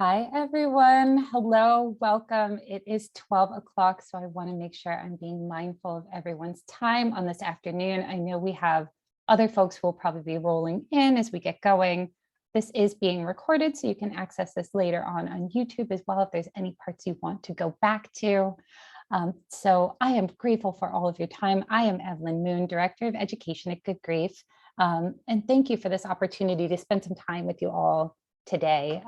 Hi, everyone. Hello, welcome. It is 12 o'clock, so I want to make sure I'm being mindful of everyone's time on this afternoon. I know we have other folks who will probably be rolling in as we get going. This is being recorded, so you can access this later on YouTube as well if there's any parts you want to go back to. So I am grateful for all of your time. I am Evelyn Moon, Director of Education at Good Grief. And thank you for this opportunity to spend some time with you all today.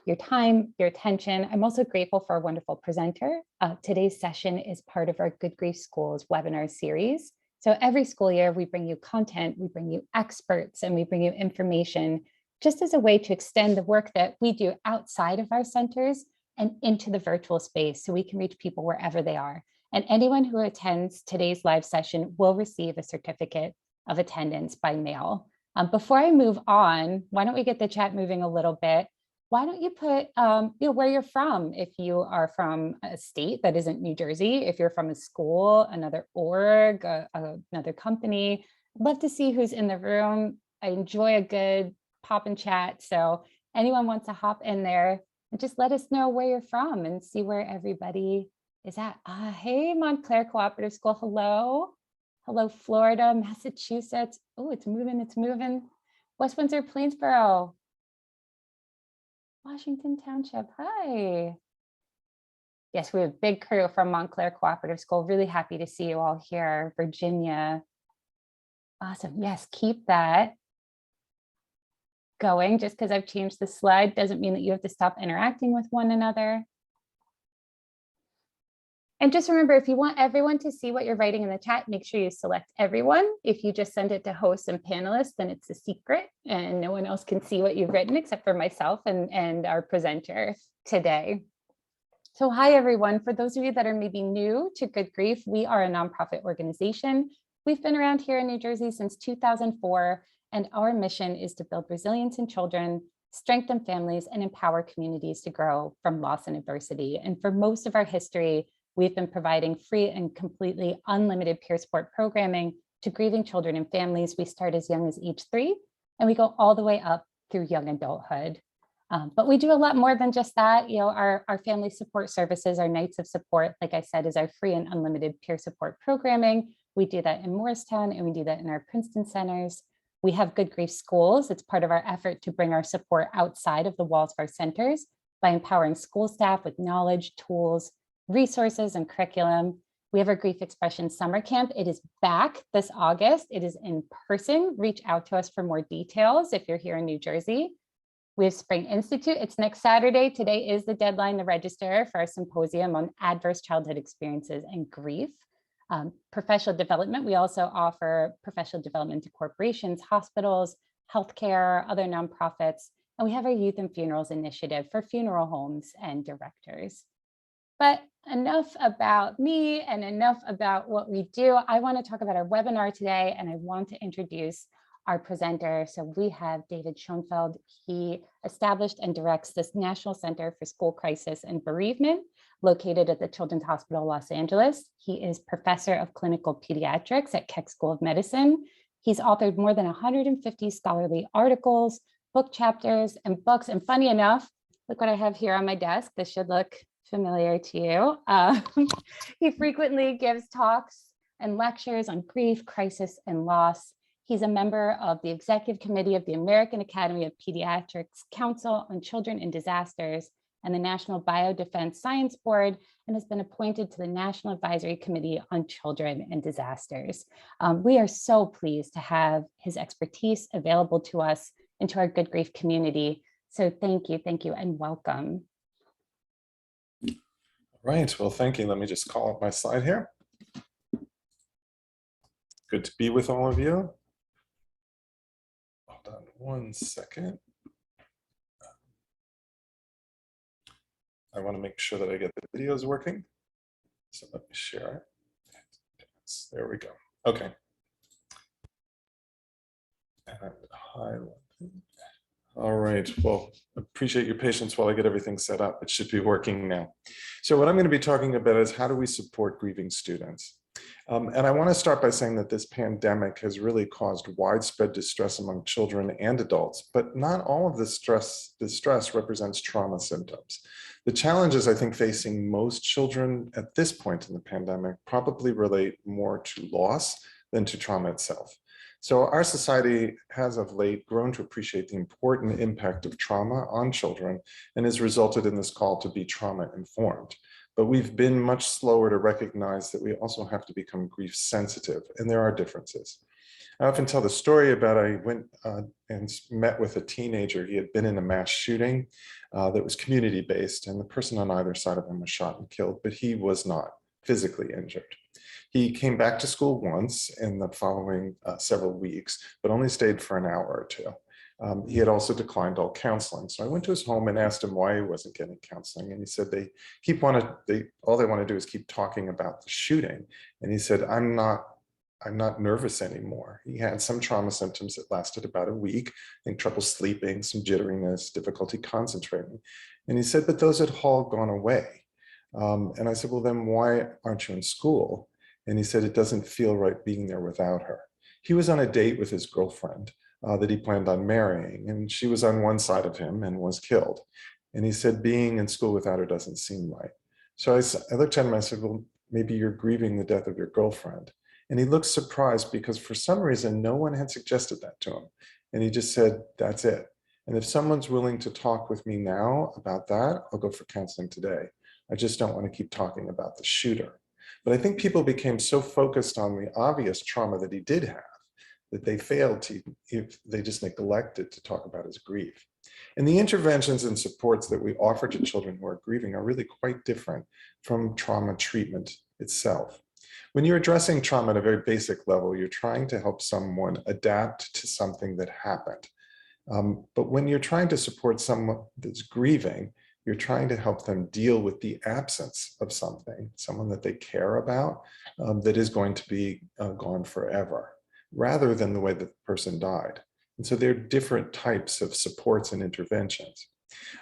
Your time, your attention. I'm also grateful for a wonderful presenter. Today's session is part of our Good Grief Schools webinar series. So every school year, we bring you content, we bring you experts, and we bring you information just as a way to extend the work that we do outside of our centers and into the virtual space so we can reach people wherever they are. And anyone who attends today's live session will receive a certificate of attendance by mail. Before I move on, why don't we get the chat moving a little bit? Why don't you put where you're from? If you are from a state that isn't New Jersey, if you're from a school, another org, another company, I'd love to see who's in the room. I enjoy a good pop and chat. So anyone wants to hop in there and just let us know where you're from and see where everybody is at. Hey, Montclair Cooperative School, hello. Hello, Florida, Massachusetts. Oh, it's moving, it's moving. West Windsor, Plainsboro. Washington Township, hi. Yes, we have a big crew from Montclair Cooperative School. Really happy to see you all here. Virginia. Awesome, yes, keep that going. Just because I've changed the slide doesn't mean that you have to stop interacting with one another. And just remember, if you want everyone to see what you're writing in the chat, make sure you select everyone. If you just send it to hosts and panelists, then it's a secret and no one else can see what you've written except for myself and our presenter today. So hi, everyone. For those of you that are maybe new to Good Grief, we are a nonprofit organization. We've been around here in New Jersey since 2004, and our mission is to build resilience in children, strengthen families, and empower communities to grow from loss and adversity. And for most of our history, we've been providing free and completely unlimited peer support programming to grieving children and families. We start as young as age 3, and we go all the way up through young adulthood. But we do a lot more than just that. You know, our family support services, our Nights of Support, like I said, is our free and unlimited peer support programming. We do that in Morristown, and we do that in our Princeton centers. We have Good Grief Schools. It's part of our effort to bring our support outside of the walls of our centers by empowering school staff with knowledge, tools, resources, and curriculum. We have our Grief Expression Summer Camp. It is back this August. It is in person. Reach out to us for more details if you're here in New Jersey. We have Spring Institute. It's next Saturday. Today is the deadline to register for our symposium on adverse childhood experiences and grief. Professional development. We also offer professional development to corporations, hospitals, healthcare, other nonprofits. And we have our Youth and Funerals Initiative for funeral homes and directors. But enough about me and enough about what we do. I want to talk about our webinar today, and I want to introduce our presenter. So we have J Schonfeld. He established and directs this National Center for School Crisis and Bereavement, located at the Children's Hospital, Los Angeles. He is Professor of Clinical Pediatrics at Keck School of Medicine. He's authored more than 150 scholarly articles, book chapters, and books. And funny enough, look what I have here on my desk. This should look familiar to you. He frequently gives talks and lectures on grief, crisis, and loss. He's a member of the Executive Committee of the American Academy of Pediatrics Council on Children in Disasters and the National Biodefense Science Board, and has been appointed to the National Advisory Committee on Children and Disasters. We are so pleased to have his expertise available to us and to our Good Grief community. So thank you, and welcome. Right, well, thank you. Let me just call up my slide here. Good to be with all of you. Hold on one second. I want to make sure that I get the videos working. So let me share it. There we go. Okay. And highlight. All right, well, appreciate your patience while I get everything set up. It should be working now. So what I'm going to be talking about is how do we support grieving students? And I want to start by saying that this pandemic has really caused widespread distress among children and adults, but not all of this distress represents trauma symptoms. The challenges I think facing most children at this point in the pandemic probably relate more to loss than to trauma itself. So our society has of late grown to appreciate the important impact of trauma on children and has resulted in this call to be trauma informed. But we've been much slower to recognize that we also have to become grief sensitive, and there are differences. I often tell the story about I went and met with a teenager. He had been in a mass shooting that was community-based, and the person on either side of him was shot and killed, but he was not physically injured. He came back to school once in the following several weeks, but only stayed for an hour or two. He had also declined all counseling. So I went to his home and asked him why he wasn't getting counseling. And he said all they want to do is keep talking about the shooting. And he said, I'm not nervous anymore. He had some trauma symptoms that lasted about a week, I think trouble sleeping, some jitteriness, difficulty concentrating. And he said, but those had all gone away. And I said, well, then why aren't you in school? And he said, it doesn't feel right being there without her. He was on a date with his girlfriend that he planned on marrying, and she was on one side of him and was killed. And he said, being in school without her doesn't seem right. So I looked at him and I said, well, maybe you're grieving the death of your girlfriend. And he looked surprised because for some reason, no one had suggested that to him. And he just said, that's it. And if someone's willing to talk with me now about that, I'll go for counseling today. I just don't want to keep talking about the shooter. But I think people became so focused on the obvious trauma that he did have that they failed to, if they just neglected to talk about his grief. And the interventions and supports that we offer to children who are grieving are really quite different from trauma treatment itself. When you're addressing trauma at a very basic level, you're trying to help someone adapt to something that happened. But when you're trying to support someone that's grieving, you're trying to help them deal with the absence of something, someone that they care about, that is going to be gone forever, rather than the way that the person died. And so there are different types of supports and interventions.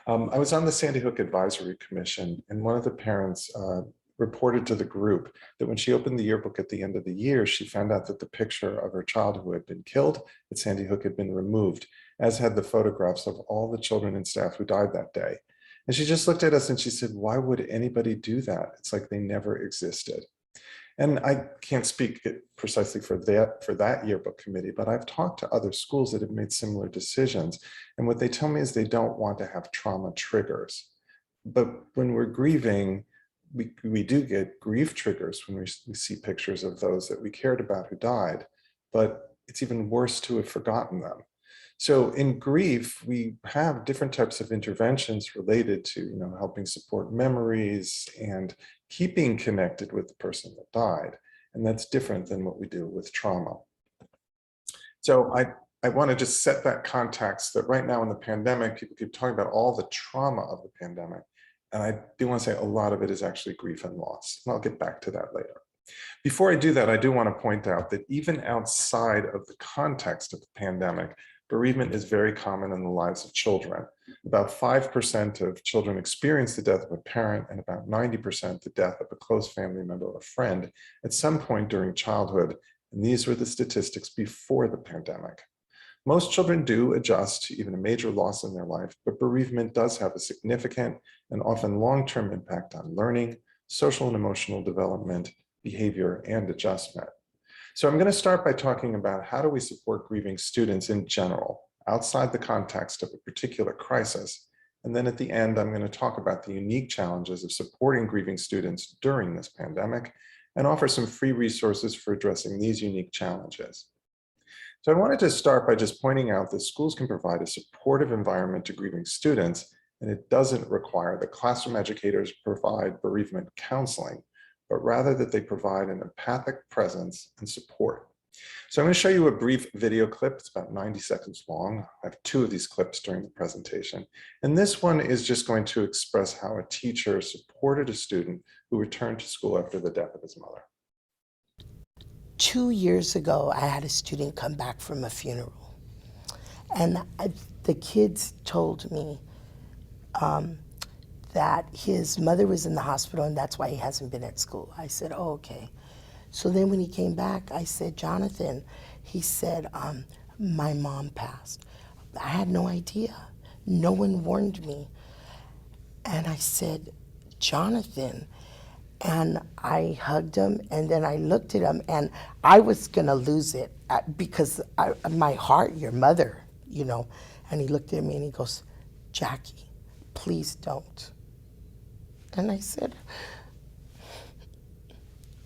I was on the Sandy Hook Advisory Commission, and one of the parents reported to the group that when she opened the yearbook at the end of the year, she found out that the picture of her child who had been killed at Sandy Hook had been removed, as had the photographs of all the children and staff who died that day. And she just looked at us and she said, why would anybody do that? It's like they never existed. And I can't speak precisely for that yearbook committee, but I've talked to other schools that have made similar decisions. And what they tell me is they don't want to have trauma triggers. But when we're grieving, we do get grief triggers when we see pictures of those that we cared about who died, but it's even worse to have forgotten them. So in grief, we have different types of interventions related to, helping support memories and keeping connected with the person that died. And that's different than what we do with trauma. So I want to just set that context that right now in the pandemic, people keep talking about all the trauma of the pandemic. And I do want to say a lot of it is actually grief and loss. And I'll get back to that later. Before I do that, I do want to point out that even outside of the context of the pandemic, bereavement is very common in the lives of children. About 5% of children experience the death of a parent, and about 90% the death of a close family member or friend at some point during childhood. And these were the statistics before the pandemic. Most children do adjust to even a major loss in their life, but bereavement does have a significant and often long-term impact on learning, social and emotional development, behavior, and adjustment. So I'm going to start by talking about how do we support grieving students in general, outside the context of a particular crisis. And then at the end, I'm going to talk about the unique challenges of supporting grieving students during this pandemic and offer some free resources for addressing these unique challenges. So I wanted to start by just pointing out that schools can provide a supportive environment to grieving students, and it doesn't require that classroom educators provide bereavement counseling, but rather that they provide an empathic presence and support. So I'm going to show you a brief video clip. It's about 90 seconds long. I have two of these clips during the presentation. And this one is just going to express how a teacher supported a student who returned to school after the death of his mother. 2 years ago, I had a student come back from a funeral. And the kids told me that his mother was in the hospital and that's why he hasn't been at school. I said, oh, okay. So then when he came back, I said, Jonathan, he said, my mom passed. I had no idea. No one warned me. And I said, Jonathan. And I hugged him, and then I looked at him, and I was gonna lose it because my heart, your mother, you know. And he looked at me and he goes, Jackie, please don't. And I said,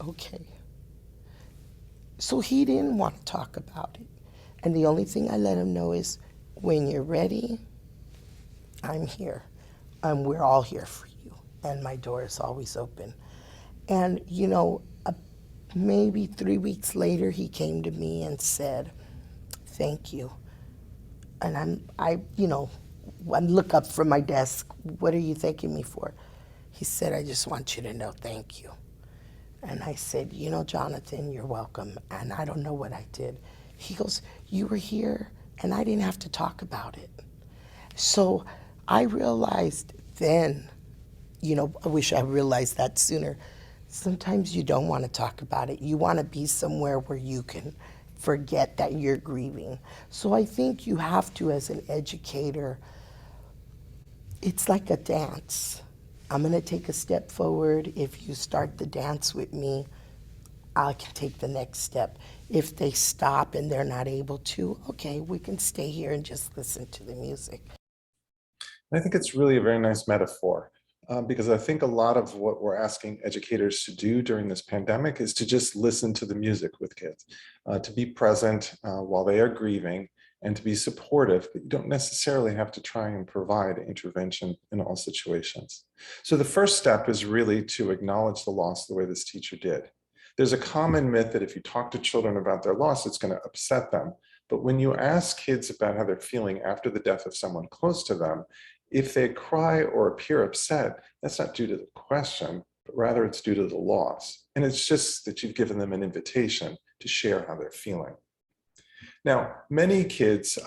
okay. So he didn't want to talk about it. And the only thing I let him know is, when you're ready, I'm here. We're all here for you. And my door is always open. And, you know, maybe 3 weeks later, he came to me and said, thank you. And I look up from my desk, what are you thanking me for? He said, I just want you to know, thank you. And I said, you know, Jonathan, you're welcome. And I don't know what I did. He goes, you were here and I didn't have to talk about it. So I realized then, you know, I wish I realized that sooner. Sometimes you don't want to talk about it. You want to be somewhere where you can forget that you're grieving. So I think you have to, as an educator, it's like a dance. I'm going to take a step forward. If you start the dance with me, I can take the next step. If they stop and they're not able to, okay, we can stay here and just listen to the music. I think it's really a very nice metaphor. Because I think a lot of what we're asking educators to do during this pandemic is to just listen to the music with kids, to be present while they are grieving, and to be supportive, but you don't necessarily have to try and provide intervention in all situations. So the first step is really to acknowledge the loss the way this teacher did. There's a common myth that if you talk to children about their loss, it's going to upset them. But when you ask kids about how they're feeling after the death of someone close to them, if they cry or appear upset, that's not due to the question, but rather it's due to the loss. And it's just that you've given them an invitation to share how they're feeling. Now, many kids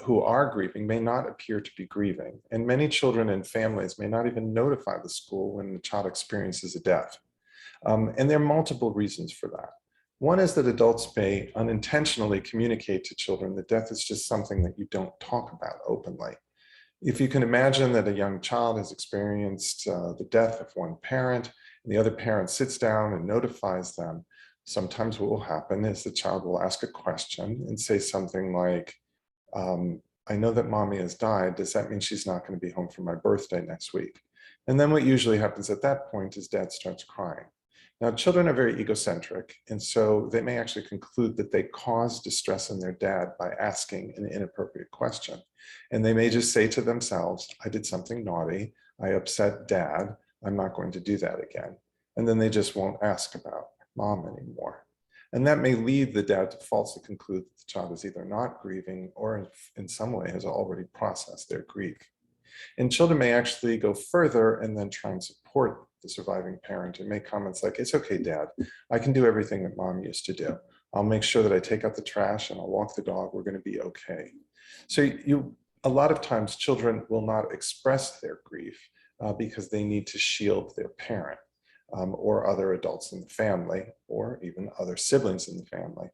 who are grieving may not appear to be grieving, and many children and families may not even notify the school when the child experiences a death. And there are multiple reasons for that. One is that adults may unintentionally communicate to children that death is just something that you don't talk about openly. If you can imagine that a young child has experienced the death of one parent, and the other parent sits down and notifies them, sometimes what will happen is the child will ask a question and say something like, I know that mommy has died. Does that mean she's not going to be home for my birthday next week? And then what usually happens at that point is dad starts crying. Now, children are very egocentric, and so they may actually conclude that they caused distress in their dad by asking an inappropriate question. And they may just say to themselves, I did something naughty, I upset dad, I'm not going to do that again. And then they just won't ask about mom anymore. And that may lead the dad to falsely conclude that the child is either not grieving or in some way has already processed their grief. And children may actually go further and then try and support the surviving parent and make comments like, it's okay, dad, I can do everything that mom used to do. I'll make sure that I take out the trash and I'll walk the dog, we're going to be okay. So a lot of times children will not express their grief because they need to shield their parent or other adults in the family or even other siblings in the family.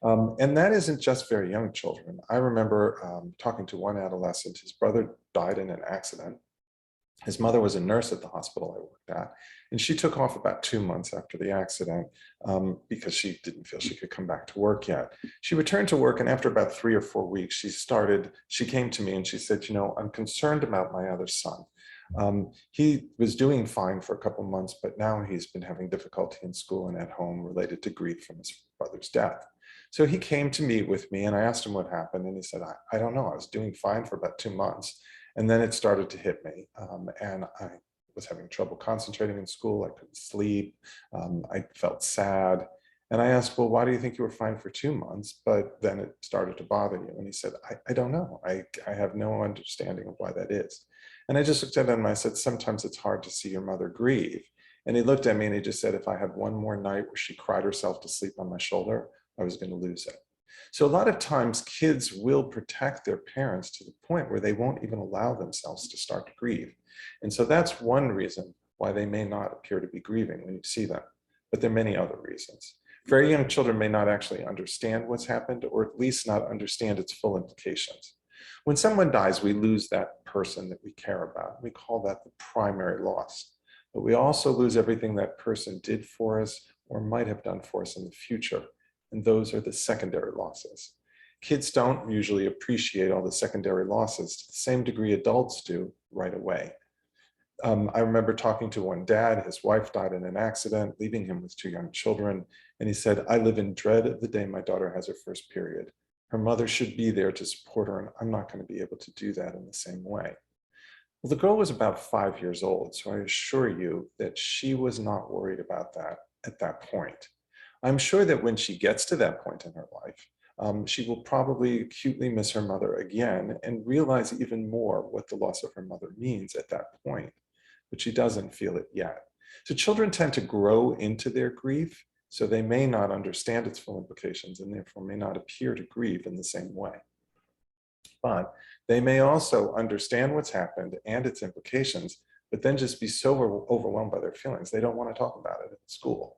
And that isn't just very young children. I remember talking to one adolescent, his brother died in an accident. His mother was a nurse at the hospital I worked at, and she took off about 2 months after the accident because she didn't feel she could come back to work yet. She returned to work, and after about 3 or 4 weeks, she came to me and she said, you know, I'm concerned about my other son. He was doing fine for a couple months, but now he's been having difficulty in school and at home related to grief from his brother's death. So he came to meet with me and I asked him what happened. And he said, I don't know, I was doing fine for about 2 months. And then it started to hit me. And I was having trouble concentrating in school. I couldn't sleep. I felt sad. And I asked, well, why do you think you were fine for 2 months? But then it started to bother you. And he said, I don't know. I have no understanding of why that is. And I just looked at him and I said, sometimes it's hard to see your mother grieve. And he looked at me and he just said, if I had one more night where she cried herself to sleep on my shoulder, I was going to lose it. So a lot of times kids will protect their parents to the point where they won't even allow themselves to start to grieve. And so that's one reason why they may not appear to be grieving when you see them. But there are many other reasons. Very young children may not actually understand what's happened, or at least not understand its full implications. When someone dies, we lose that person that we care about. We call that the primary loss. But we also lose everything that person did for us or might have done for us in the future. And those are the secondary losses. Kids don't usually appreciate all the secondary losses to the same degree adults do right away. I remember talking to one dad. His wife died in an accident, leaving him with 2 young children. And he said, "I live in dread of the day my daughter has her first period. Her mother should be there to support her, and I'm not going to be able to do that in the same way." Well, the girl was about 5 years old, so I assure you that she was not worried about that at that point. I'm sure that when she gets to that point in her life, she will probably acutely miss her mother again and realize even more what the loss of her mother means at that point. But she doesn't feel it yet. So children tend to grow into their grief, so they may not understand its full implications and therefore may not appear to grieve in the same way. But they may also understand what's happened and its implications, but then just be so overwhelmed by their feelings, they don't want to talk about it in school.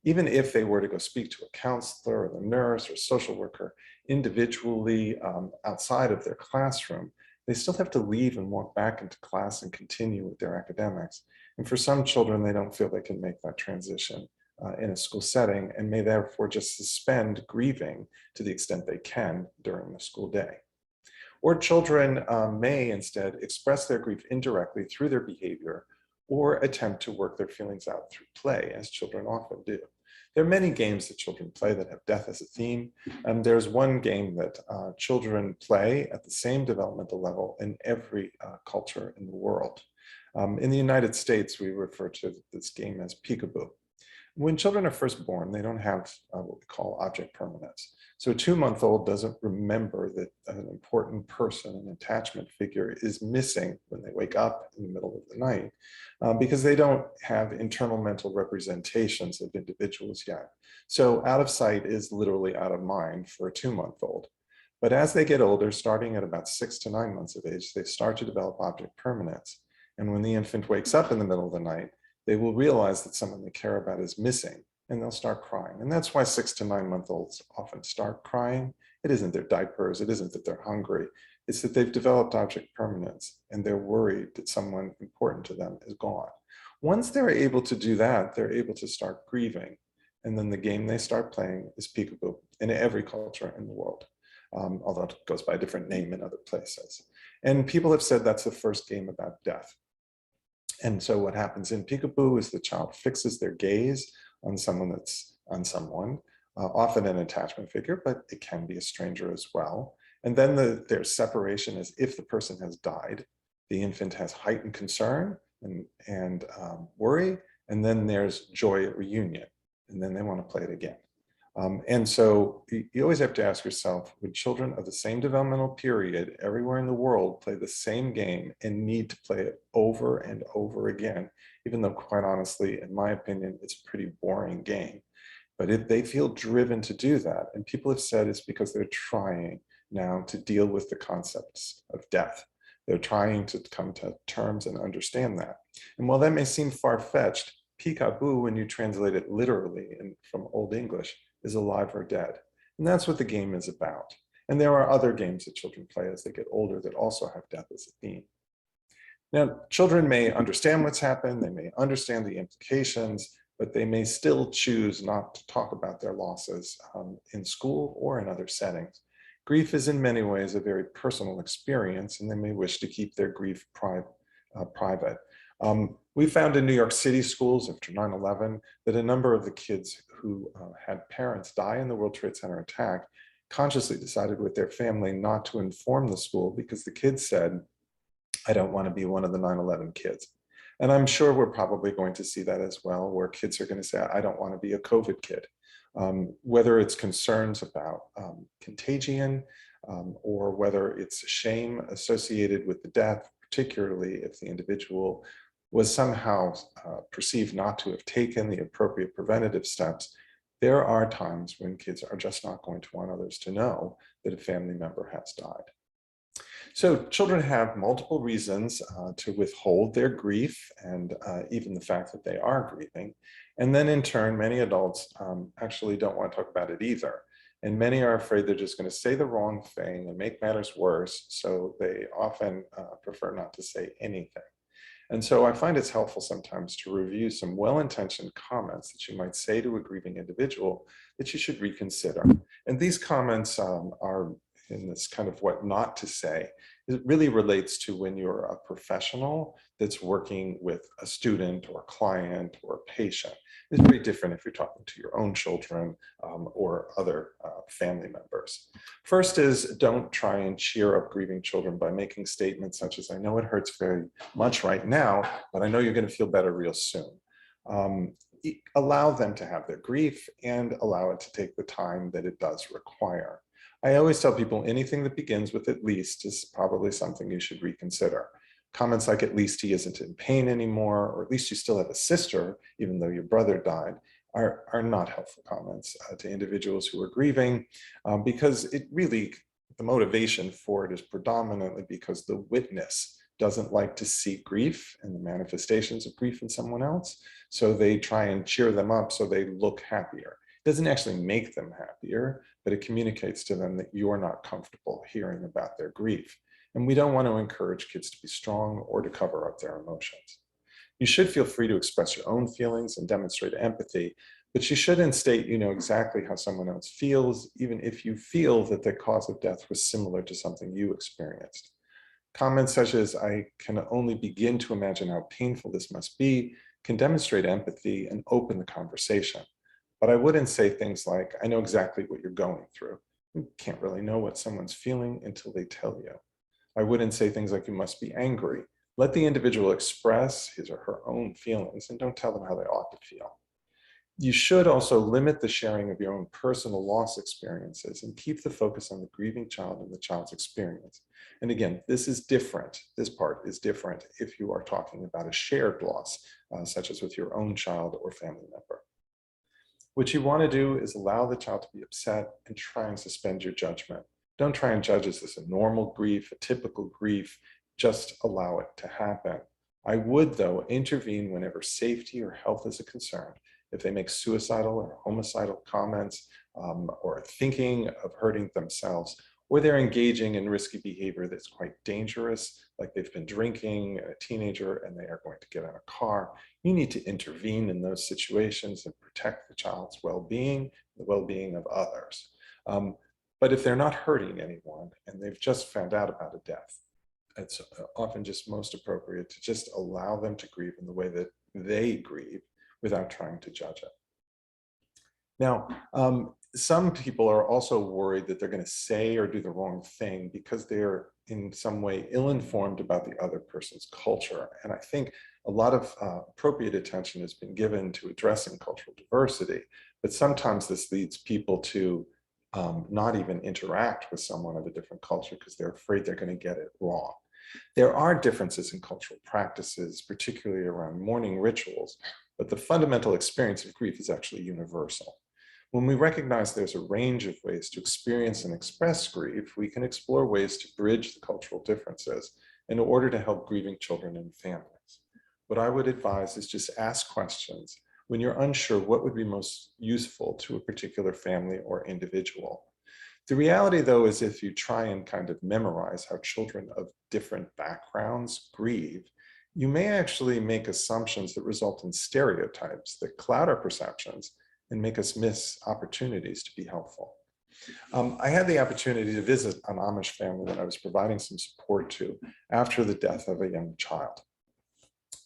Even if they were to go speak to a counselor or the nurse or social worker individually outside of their classroom, they still have to leave and walk back into class and continue with their academics. And for some children, they don't feel they can make that transition in a school setting and may therefore just suspend grieving to the extent they can during the school day. Or children may instead express their grief indirectly through their behavior or attempt to work their feelings out through play, as children often do. There are many games that children play that have death as a theme. And there's one game that children play at the same developmental level in every culture in the world. In the United States, we refer to this game as peekaboo. When children are first born, they don't have what we call object permanence. So a 2-month-old doesn't remember that an important person, an attachment figure, is missing when they wake up in the middle of the night because they don't have internal mental representations of individuals yet. So out of sight is literally out of mind for a 2-month-old. But as they get older, starting at about 6 to 9 months of age, they start to develop object permanence. And when the infant wakes up in the middle of the night, they will realize that someone they care about is missing, and they'll start crying. And that's why 6 to 9-month-olds often start crying. It isn't their diapers, it isn't that they're hungry, it's that they've developed object permanence and they're worried that someone important to them is gone. Once they're able to do that, they're able to start grieving. And then the game they start playing is peekaboo in every culture in the world, although it goes by a different name in other places. And people have said that's the first game about death. And so what happens in peekaboo is the child fixes their gaze on someone often an attachment figure, but it can be a stranger as well. And then there's separation as if the person has died. The infant has heightened concern and worry, and then there's joy at reunion, and then they want to play it again. And so you always have to ask yourself, would children of the same developmental period everywhere in the world play the same game and need to play it over and over again, even though quite honestly, in my opinion, it's a pretty boring game. But if they feel driven to do that, and people have said it's because they're trying now to deal with the concepts of death. They're trying to come to terms and understand that. And while that may seem far-fetched, peekaboo, when you translate it literally from Old English, is alive or dead. And that's what the game is about. And there are other games that children play as they get older that also have death as a theme. Now, children may understand what's happened, they may understand the implications, but they may still choose not to talk about their losses in school or in other settings. Grief is in many ways a very personal experience, and they may wish to keep their grief private. We found in New York City schools after 9/11 that a number of the kids who had parents die in the World Trade Center attack consciously decided with their family not to inform the school because the kids said, I don't want to be one of the 9/11 kids. And I'm sure we're probably going to see that as well, where kids are going to say, I don't want to be a COVID kid. Whether it's concerns about contagion or whether it's shame associated with the death, particularly if the individual was somehow perceived not to have taken the appropriate preventative steps, there are times when kids are just not going to want others to know that a family member has died. So children have multiple reasons to withhold their grief and even the fact that they are grieving. And then in turn, many adults actually don't want to talk about it either. And many are afraid they're just going to say the wrong thing and make matters worse. So they often prefer not to say anything. And so I find it's helpful sometimes to review some well-intentioned comments that you might say to a grieving individual that you should reconsider. And these comments are in this kind of what not to say. It really relates to when you're a professional that's working with a student or a client or a patient. It's very different if you're talking to your own children or other family members. First is, don't try and cheer up grieving children by making statements such as, I know it hurts very much right now, but I know you're going to feel better real soon. Allow them to have their grief and allow it to take the time that it does require. I always tell people anything that begins with at least is probably something you should reconsider. Comments like, at least he isn't in pain anymore, or at least you still have a sister, even though your brother died, are not helpful comments to individuals who are grieving, because it really, the motivation for it is predominantly because the witness doesn't like to see grief and the manifestations of grief in someone else. So they try and cheer them up so they look happier. It doesn't actually make them happier, but it communicates to them that you're not comfortable hearing about their grief. And we don't want to encourage kids to be strong or to cover up their emotions. You should feel free to express your own feelings and demonstrate empathy, but you shouldn't state you know exactly how someone else feels, even if you feel that the cause of death was similar to something you experienced. Comments such as, I can only begin to imagine how painful this must be, can demonstrate empathy and open the conversation. But I wouldn't say things like, I know exactly what you're going through. You can't really know what someone's feeling until they tell you. I wouldn't say things like, you must be angry. Let the individual express his or her own feelings and don't tell them how they ought to feel. You should also limit the sharing of your own personal loss experiences and keep the focus on the grieving child and the child's experience. And again, this is different. This part is different if you are talking about a shared loss, such as with your own child or family member. What you want to do is allow the child to be upset and try and suspend your judgment. Don't try and judge, is this a normal grief, a typical grief? Just allow it to happen. I would, though, intervene whenever safety or health is a concern. If they make suicidal or homicidal comments or thinking of hurting themselves, or they're engaging in risky behavior that's quite dangerous, like they've been drinking, a teenager, and they are going to get in a car, you need to intervene in those situations and protect the child's well-being, the well-being of others. But if they're not hurting anyone and they've just found out about a death, it's often just most appropriate to just allow them to grieve in the way that they grieve without trying to judge it. Now, some people are also worried that they're going to say or do the wrong thing because they're in some way ill-informed about the other person's culture. And I think a lot of appropriate attention has been given to addressing cultural diversity, but sometimes this leads people to not even interact with someone of a different culture because they're afraid they're going to get it wrong. There are differences in cultural practices, particularly around mourning rituals, but the fundamental experience of grief is actually universal. When we recognize there's a range of ways to experience and express grief, we can explore ways to bridge the cultural differences in order to help grieving children and families. What I would advise is just ask questions when you're unsure what would be most useful to a particular family or individual. The reality, though, is if you try and kind of memorize how children of different backgrounds grieve, you may actually make assumptions that result in stereotypes that cloud our perceptions and make us miss opportunities to be helpful. I had the opportunity to visit an Amish family that I was providing some support to after the death of a young child.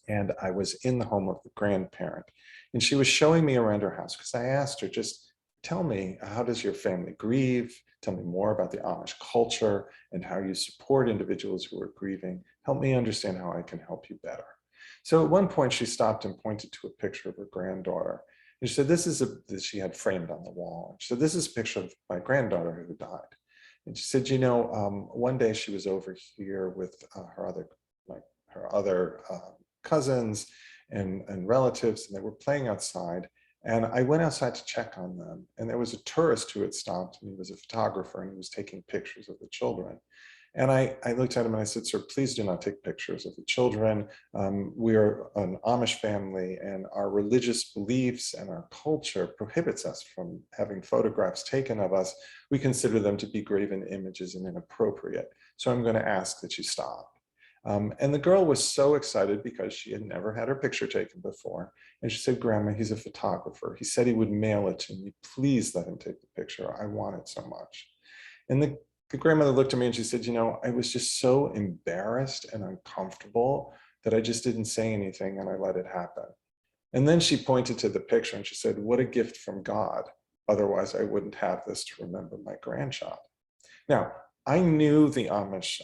And I was in the home of the grandparent, and she was showing me around her house because I asked her, just tell me, how does your family grieve? Tell me more about the Amish culture and how you support individuals who are grieving. Help me understand how I can help you better. So at one point she stopped and pointed to a picture of her granddaughter. And she said, that she had framed on the wall. She said, this is a picture of my granddaughter who died. And she said, you know, one day she was over here with her other cousins and relatives, and they were playing outside. And I went outside to check on them. And there was a tourist who had stopped, and he was a photographer, and he was taking pictures of the children. And I looked at him and I said, sir, please do not take pictures of the children. We are an Amish family, and our religious beliefs and our culture prohibits us from having photographs taken of us. We consider them to be graven images and inappropriate. So I'm going to ask that you stop. And the girl was so excited because she had never had her picture taken before. And she said, Grandma, he's a photographer. He said he would mail it to me. Please let him take the picture. I want it so much. And the grandmother looked at me and she said, you know, I was just so embarrassed and uncomfortable that I just didn't say anything and I let it happen. And then she pointed to the picture and she said, what a gift from God. Otherwise, I wouldn't have this to remember my grandchild. Now, I knew the Amish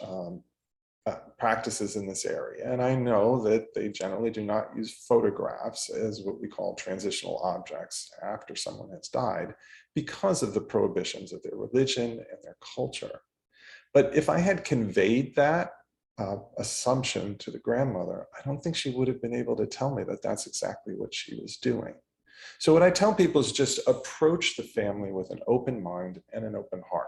practices in this area, and I know that they generally do not use photographs as what we call transitional objects after someone has died because of the prohibitions of their religion and their culture. But if I had conveyed that assumption to the grandmother, I don't think she would have been able to tell me that that's exactly what she was doing. So what I tell people is just approach the family with an open mind and an open heart.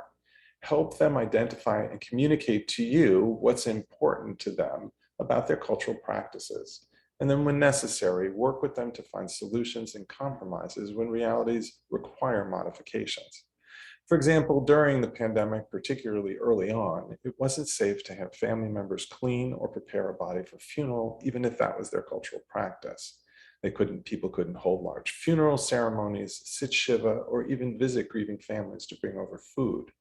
Help them identify and communicate to you what's important to them about their cultural practices. And then when necessary, work with them to find solutions and compromises when realities require modifications. For example, during the pandemic, particularly early on, it wasn't safe to have family members clean or prepare a body for funeral, even if that was their cultural practice. People couldn't hold large funeral ceremonies, sit Shiva, or even visit grieving families to bring over food.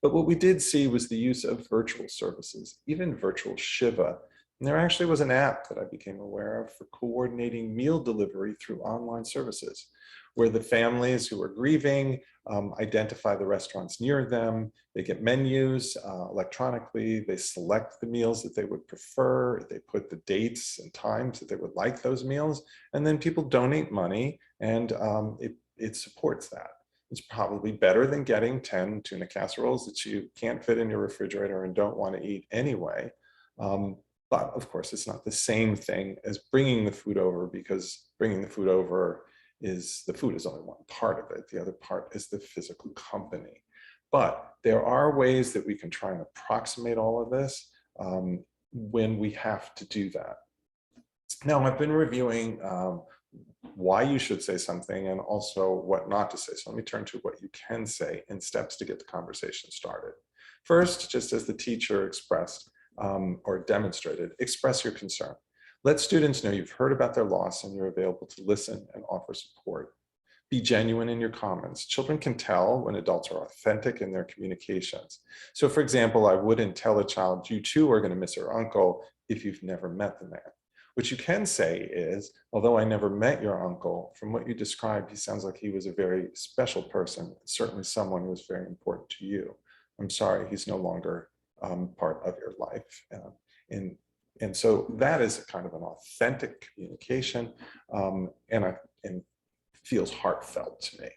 But what we did see was the use of virtual services, even virtual Shiva. And there actually was an app that I became aware of for coordinating meal delivery through online services, where the families who are grieving identify the restaurants near them, they get menus electronically, they select the meals that they would prefer, they put the dates and times that they would like those meals, and then people donate money, and it supports that. It's probably better than getting 10 tuna casseroles that you can't fit in your refrigerator and don't want to eat anyway. But of course, it's not the same thing as bringing the food over, because bringing the food over the food is only one part of it. The other part is the physical company. But there are ways that we can try and approximate all of this when we have to do that. Now, I've been reviewing why you should say something and also what not to say. So let me turn to what you can say and steps to get the conversation started. First, just as the teacher expressed or demonstrated, express your concern. Let students know you've heard about their loss and you're available to listen and offer support. Be genuine in your comments. Children can tell when adults are authentic in their communications. So for example, I wouldn't tell a child, you too are going to miss your uncle if you've never met the man. What you can say is, although I never met your uncle, from what you described, he sounds like he was a very special person, certainly someone who was very important to you. I'm sorry, he's no longer part of your life. And so that is a kind of an authentic communication and feels heartfelt to me.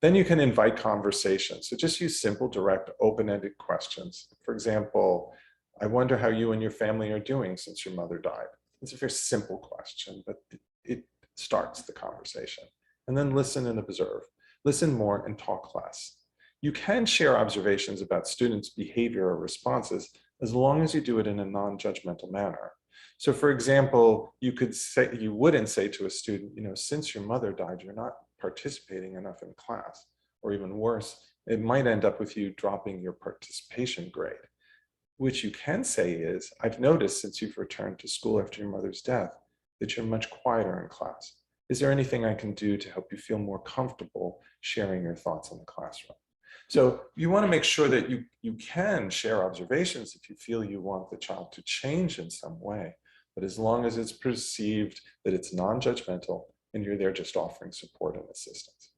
Then you can invite conversation. So just use simple, direct, open-ended questions. For example, I wonder how you and your family are doing since your mother died. It's a very simple question, but it starts the conversation. And then listen and observe. Listen more and talk less. You can share observations about students' behavior or responses as long as you do it in a non-judgmental manner. So for example, you wouldn't say to a student, you know, since your mother died, you're not participating enough in class. Or even worse, it might end up with you dropping your participation grade. Which you can say is, I've noticed since you've returned to school after your mother's death that you're much quieter in class. Is there anything I can do to help you feel more comfortable sharing your thoughts in the classroom? So you want to make sure that you can share observations if you feel you want the child to change in some way, but as long as it's perceived that it's non-judgmental and you're there just offering support and assistance.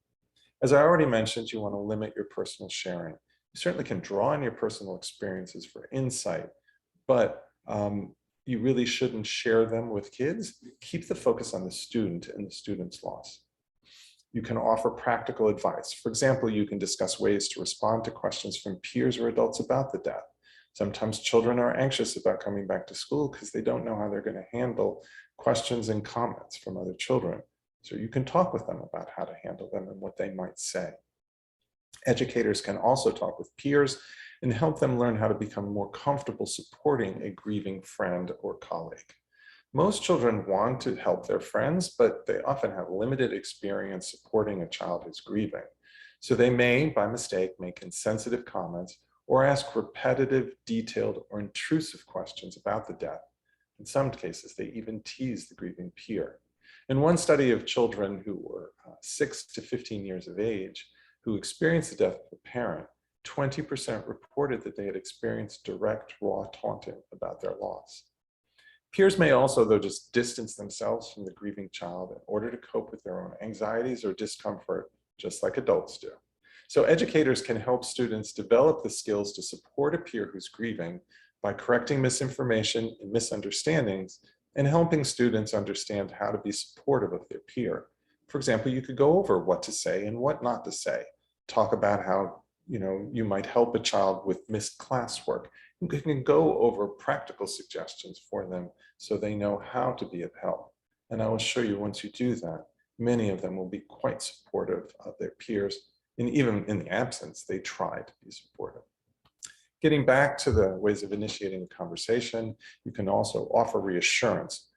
As I already mentioned, you want to limit your personal sharing. You certainly can draw on your personal experiences for insight, but you really shouldn't share them with kids. Keep the focus on the student and the student's loss. You can offer practical advice. For example, you can discuss ways to respond to questions from peers or adults about the death. Sometimes children are anxious about coming back to school because they don't know how they're going to handle questions and comments from other children. So you can talk with them about how to handle them and what they might say. Educators can also talk with peers and help them learn how to become more comfortable supporting a grieving friend or colleague. Most children want to help their friends, but they often have limited experience supporting a child who's grieving. So they may, by mistake, make insensitive comments or ask repetitive, detailed, or intrusive questions about the death. In some cases, they even tease the grieving peer. In one study of children who were 6 to 15 years of age who experienced the death of a parent, 20% reported that they had experienced direct, raw taunting about their loss. Peers may also, though, just distance themselves from the grieving child in order to cope with their own anxieties or discomfort, just like adults do. So educators can help students develop the skills to support a peer who's grieving by correcting misinformation and misunderstandings and helping students understand how to be supportive of their peer. For example, you could go over what to say and what not to say. Talk about how you might help a child with missed classwork. You can go over practical suggestions for them so they know how to be of help. And I will show you once you do that, many of them will be quite supportive of their peers. And even in the absence, they try to be supportive. Getting back to the ways of initiating a conversation, you can also offer reassurance.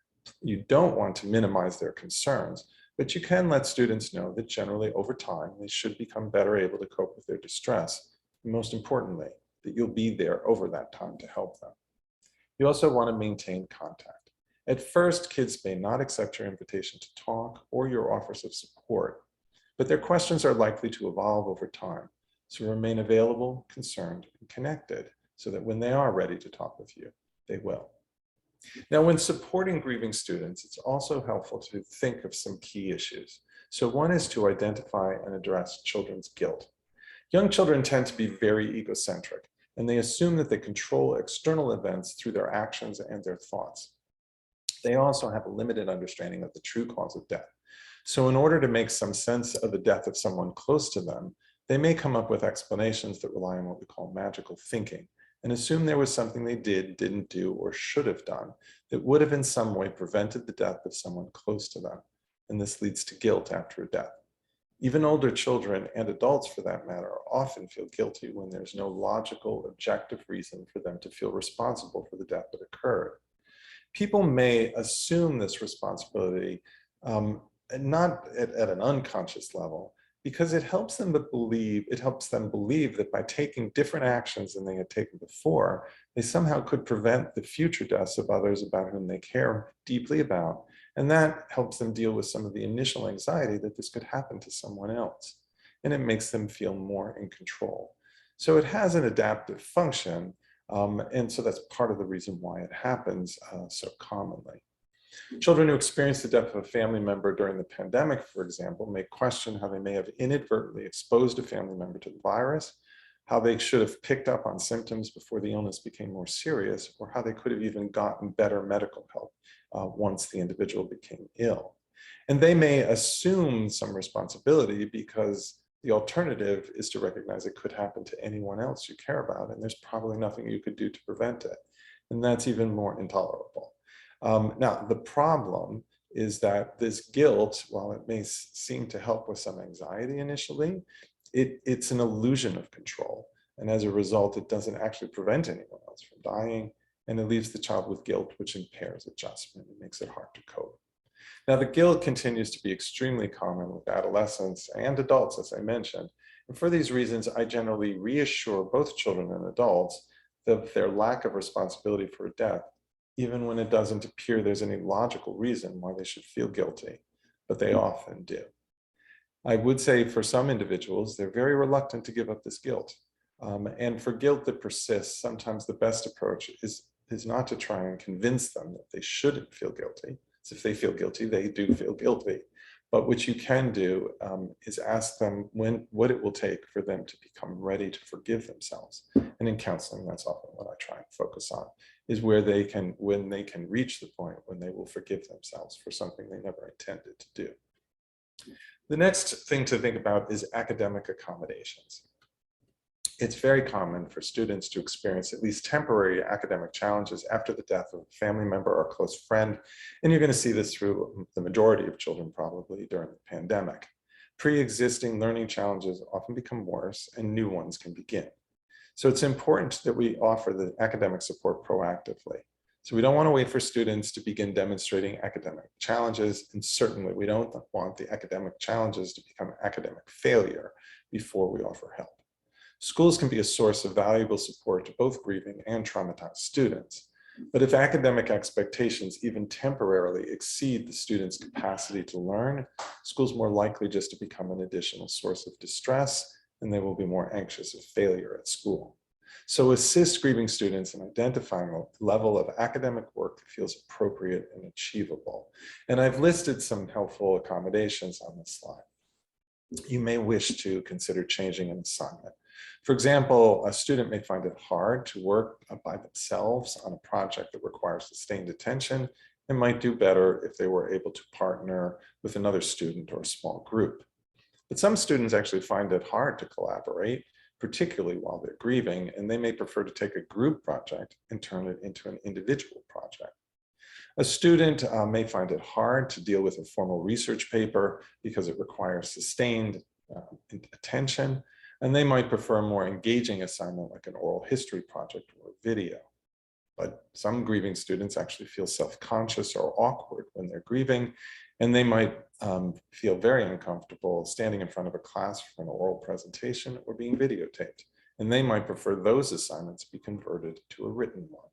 You don't want to minimize their concerns, but you can let students know that generally over time, they should become better able to cope with their distress. And most importantly, that you'll be there over that time to help them. You also want to maintain contact. At first, kids may not accept your invitation to talk or your offers of support, but their questions are likely to evolve over time. So remain available, concerned, and connected so that when they are ready to talk with you, they will. Now, when supporting grieving students, it's also helpful to think of some key issues. So one is to identify and address children's guilt. Young children tend to be very egocentric, and they assume that they control external events through their actions and their thoughts. They also have a limited understanding of the true cause of death. So in order to make some sense of the death of someone close to them, they may come up with explanations that rely on what we call magical thinking and assume there was something they did, didn't do, or should have done that would have in some way prevented the death of someone close to them. And this leads to guilt after a death. Even older children and adults, for that matter, often feel guilty when there's no logical, objective reason for them to feel responsible for the death that occurred. People may assume this responsibility not at an unconscious level, because it helps them believe that by taking different actions than they had taken before, they somehow could prevent the future deaths of others about whom they care deeply about. And that helps them deal with some of the initial anxiety that this could happen to someone else. And it makes them feel more in control. So it has an adaptive function. And so that's part of the reason why it happens so commonly. Children who experience the death of a family member during the pandemic, for example, may question how they may have inadvertently exposed a family member to the virus, how they should have picked up on symptoms before the illness became more serious, or how they could have even gotten better medical help once the individual became ill. And they may assume some responsibility because the alternative is to recognize it could happen to anyone else you care about, and there's probably nothing you could do to prevent it. And that's even more intolerable. Now, the problem is that this guilt, while it may seem to help with some anxiety initially, it's an illusion of control. And as a result, it doesn't actually prevent anyone else from dying. And it leaves the child with guilt, which impairs adjustment and makes it hard to cope. Now, the guilt continues to be extremely common with adolescents and adults, as I mentioned. And for these reasons, I generally reassure both children and adults that their lack of responsibility for a death, even when it doesn't appear there's any logical reason why they should feel guilty, but they often do. I would say for some individuals, they're very reluctant to give up this guilt. And for guilt that persists, sometimes the best approach is not to try and convince them that they shouldn't feel guilty. So if they feel guilty, they do feel guilty. But what you can do is ask them what it will take for them to become ready to forgive themselves. And in counseling, that's often what I try and focus on, is when they can reach the point when they will forgive themselves for something they never intended to do. The next thing to think about is academic accommodations. It's very common for students to experience at least temporary academic challenges after the death of a family member or a close friend. And you're going to see this through the majority of children probably during the pandemic. Pre-existing learning challenges often become worse and new ones can begin. So it's important that we offer the academic support proactively. So we don't want to wait for students to begin demonstrating academic challenges, and certainly we don't want the academic challenges to become academic failure before we offer help. Schools can be a source of valuable support to both grieving and traumatized students. But if academic expectations even temporarily exceed the student's capacity to learn, schools are more likely just to become an additional source of distress, and they will be more anxious of failure at school. So assist grieving students in identifying a level of academic work that feels appropriate and achievable. And I've listed some helpful accommodations on this slide. You may wish to consider changing an assignment. For example, a student may find it hard to work by themselves on a project that requires sustained attention and might do better if they were able to partner with another student or a small group. But some students actually find it hard to collaborate, particularly while they're grieving, and they may prefer to take a group project and turn it into an individual project. A student may find it hard to deal with a formal research paper because it requires sustained attention, and they might prefer a more engaging assignment like an oral history project or video. But some grieving students actually feel self-conscious or awkward when they're grieving, and they might feel very uncomfortable standing in front of a class for an oral presentation or being videotaped. And they might prefer those assignments be converted to a written one.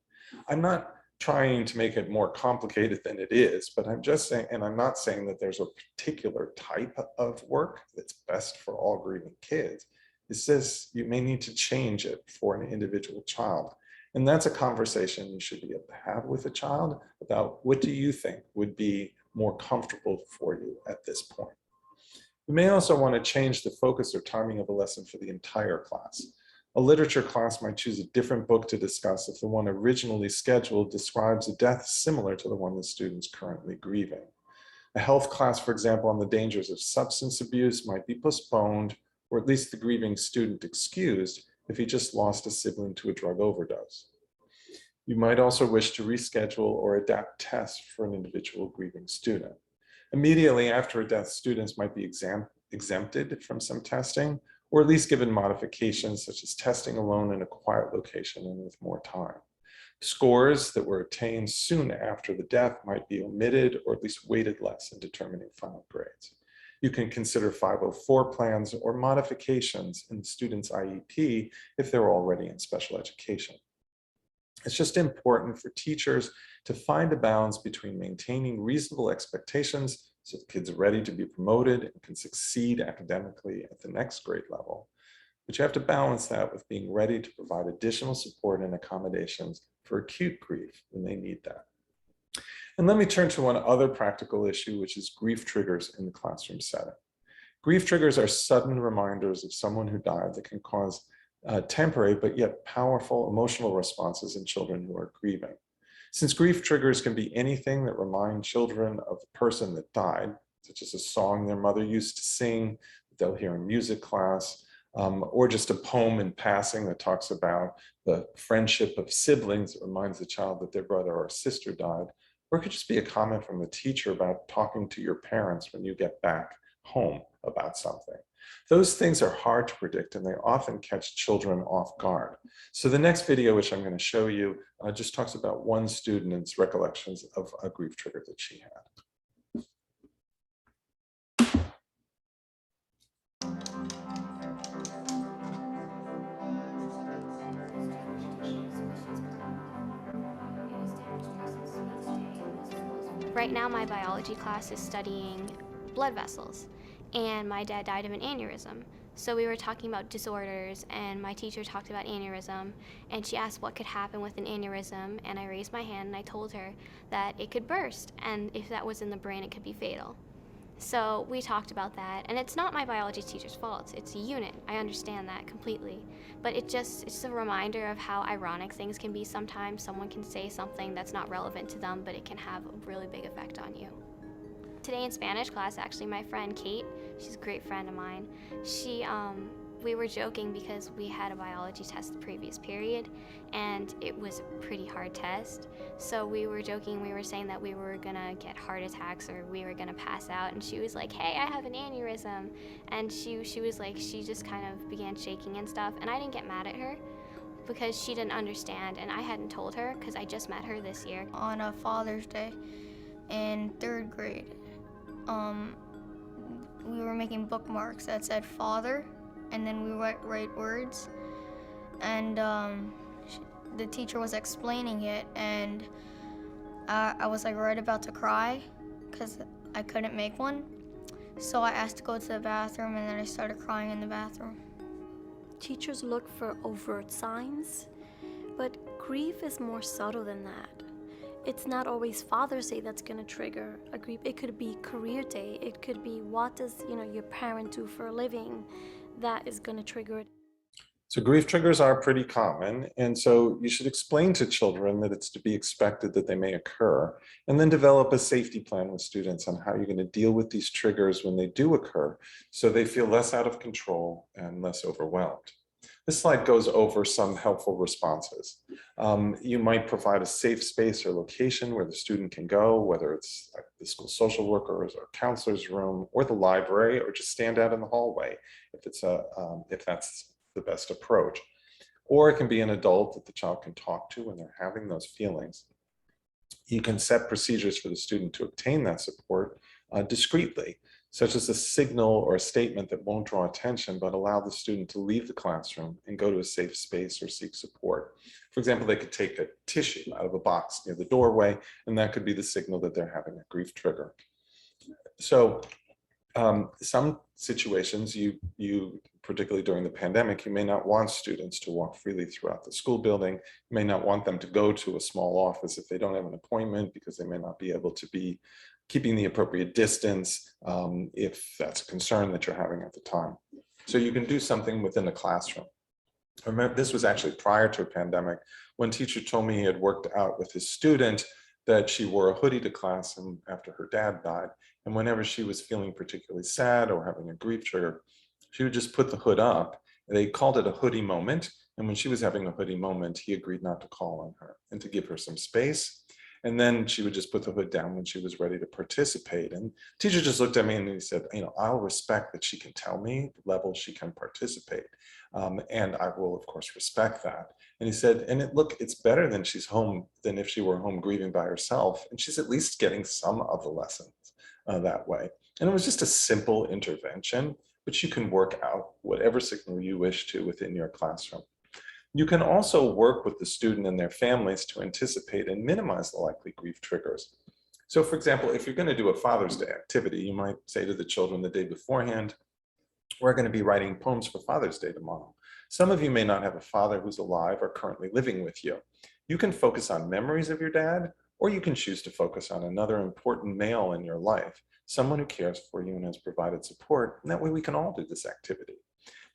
I'm not trying to make it more complicated than it is, but I'm just saying, and I'm not saying that there's a particular type of work that's best for all grieving kids. It's just, you may need to change it for an individual child. And that's a conversation you should be able to have with a child about what do you think would be more comfortable for you at this point. You may also want to change the focus or timing of a lesson for the entire class. A literature class might choose a different book to discuss if the one originally scheduled describes a death similar to the one the student's currently grieving. A health class, for example, on the dangers of substance abuse might be postponed, or at least the grieving student excused if he just lost a sibling to a drug overdose. You might also wish to reschedule or adapt tests for an individual grieving student. Immediately after a death, students might be exempted from some testing, or at least given modifications such as testing alone in a quiet location and with more time. Scores that were obtained soon after the death might be omitted or at least weighted less in determining final grades. You can consider 504 plans or modifications in the student's IEP if they're already in special education. It's just important for teachers to find a balance between maintaining reasonable expectations so the kids are ready to be promoted and can succeed academically at the next grade level. But you have to balance that with being ready to provide additional support and accommodations for acute grief when they need that. And let me turn to one other practical issue, which is grief triggers in the classroom setting. Grief triggers are sudden reminders of someone who died that can cause temporary but yet powerful emotional responses in children who are grieving. Since grief triggers can be anything that remind children of the person that died, such as a song their mother used to sing, that they'll hear in music class, or just a poem in passing that talks about the friendship of siblings that reminds the child that their brother or sister died, or it could just be a comment from the teacher about talking to your parents when you get back home about something. Those things are hard to predict and they often catch children off guard. So the next video, which I'm going to show you, just talks about one student's recollections of a grief trigger that she had. Right now, my biology class is studying blood vessels, and my dad died of an aneurysm. So we were talking about disorders, and my teacher talked about aneurysm, and she asked what could happen with an aneurysm, and I raised my hand and I told her that it could burst, and if that was in the brain, it could be fatal. So we talked about that, and it's not my biology teacher's fault. It's a unit. I understand that completely. But it's a reminder of how ironic things can be sometimes. Someone can say something that's not relevant to them, but it can have a really big effect on you. Today in Spanish class, actually, my friend Kate, she's a great friend of mine, we were joking because we had a biology test the previous period, and it was a pretty hard test. So we were joking, we were saying that we were gonna get heart attacks or we were gonna pass out, and she was like, hey, I have an aneurysm. And she was like, she just kind of began shaking and stuff, and I didn't get mad at her. because she didn't understand, and I hadn't told her because I just met her this year. On a Father's Day in 3rd grade, we were making bookmarks that said father, and then we write words, and the teacher was explaining it, and I was like right about to cry because I couldn't make one. So I asked to go to the bathroom, and then I started crying in the bathroom. Teachers look for overt signs, but grief is more subtle than that. It's not always Father's Day that's going to trigger a grief. It could be career day. It could be what does your parent do for a living that is going to trigger it. So grief triggers are pretty common, and so you should explain to children that it's to be expected that they may occur, and then develop a safety plan with students on how you're going to deal with these triggers when they do occur, so they feel less out of control and less overwhelmed. This slide goes over some helpful responses. You might provide a safe space or location where the student can go, whether it's the school social workers or counselor's room or the library, or just stand out in the hallway if that's the best approach. Or it can be an adult that the child can talk to when they're having those feelings. You can set procedures for the student to obtain that support discreetly, such as a signal or a statement that won't draw attention, but allow the student to leave the classroom and go to a safe space or seek support. For example, they could take a tissue out of a box near the doorway, and that could be the signal that they're having a grief trigger. So some situations, you particularly during the pandemic, you may not want students to walk freely throughout the school building. You may not want them to go to a small office if they don't have an appointment, because they may not be able to be keeping the appropriate distance if that's a concern that you're having at the time. So you can do something within the classroom. I remember this was actually prior to a pandemic. One teacher told me he had worked out with his student that she wore a hoodie to class and after her dad died. And whenever she was feeling particularly sad or having a grief trigger, she would just put the hood up. They called it a hoodie moment. And when she was having a hoodie moment, he agreed not to call on her and to give her some space. And then she would just put the hood down when she was ready to participate. And the teacher just looked at me and he said, I'll respect that she can tell me the level she can participate. And I will, of course, respect that. And he said, it's better than she's home than if she were home grieving by herself. And she's at least getting some of the lessons that way. And it was just a simple intervention, but you can work out whatever signal you wish to within your classroom. You can also work with the student and their families to anticipate and minimize the likely grief triggers. So for example, if you're going to do a Father's Day activity, you might say to the children the day beforehand, we're going to be writing poems for Father's Day tomorrow. Some of you may not have a father who's alive or currently living with you. You can focus on memories of your dad, or you can choose to focus on another important male in your life, someone who cares for you and has provided support, and that way we can all do this activity.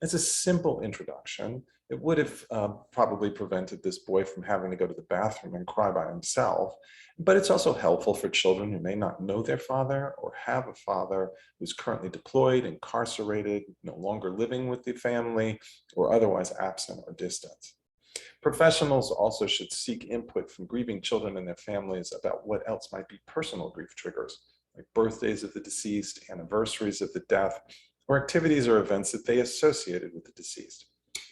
It's a simple introduction. It would have probably prevented this boy from having to go to the bathroom and cry by himself, but it's also helpful for children who may not know their father or have a father who's currently deployed, incarcerated, no longer living with the family, or otherwise absent or distant. Professionals also should seek input from grieving children and their families about what else might be personal grief triggers, like birthdays of the deceased, anniversaries of the death, or activities or events that they associated with the deceased.